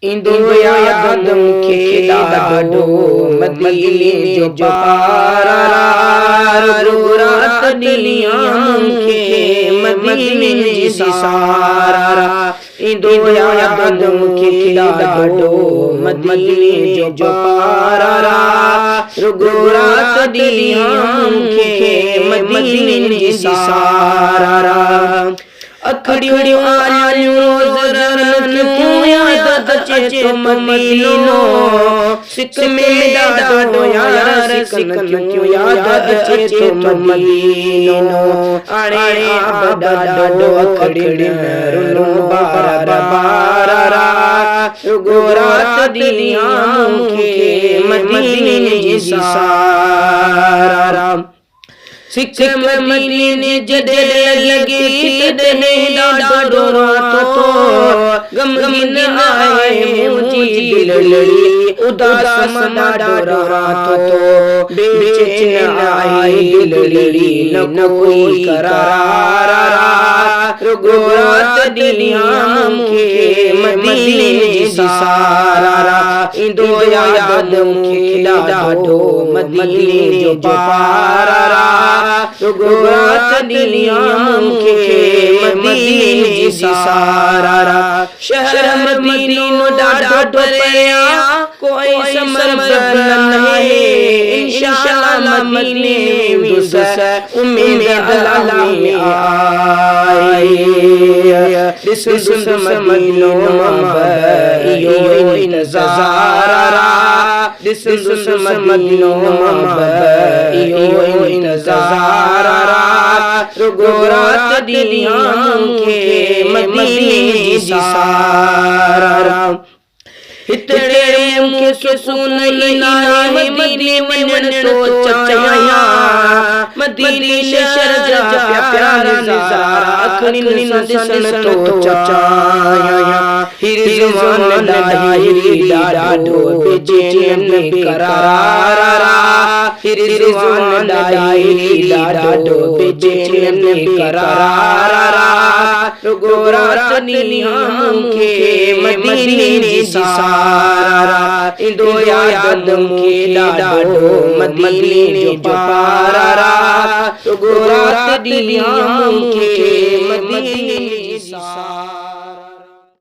इंदो याद मुखे ॾाढो मदीने जो पारा रात ॾींहुं मुखे मदीने जी सारा इंदो याद मुखे ॾाढो मदीने जो पारा रात ॾींहुं मुखे मदीने जी सारा अखड़ियूं आलियूं रोज़ रन क्यों याद अचे तो मदीनो सिक में ॾाढो यार सिकन क्यों याद अचे तो मदीनो आणे आब ॾाढो अखड़ियूं रुनो बारा बारा रुगो रात ॾींहुं मुखे मदीने जी सारा सिक मदीने जॾे लगे तॾे ॾाढो रातो गमगीन आए मुंहिंजी दिलड़ी उदास ॾाढो रातो बेचैन आए दिलड़ी न कोई करार रुगो रात ॾींहुं मुखे मदीने जी सारा इंदो याद मुखे ॾाढो मदीने जो पारा रुगो रात ॾींहुं मुखे मदीने जी सारा शहर मदीनो ॾाढो परियां कोई समझ न है इंशाअल्लाह मदीने में उम्मीद अल्लाह में आए दिस मदीनो इहो इंतज़ारा दिस मदीनो इहो इंतज़ारा रुगो रात ॾींहुं मुखे मदीने जी सारा हितड़े मुखे सुकून इलाही मदीने वञण तो चाहियां मदीने शहर जा प्यारा नज़ारा अखियुनि सां ॾिसण तो चाहियां रिज़वान लाही ॾाढो बेचैन बेकरार रिज़वान लाही ॾाढो बेचैन बेकरार रुगो रात ॾींहुं मुखे मदीने जी सारा इंदो याद मुखे ॾाढो मदीने जो पारा रुगो रात ॾींहुं मुखे मदीने जी सारा।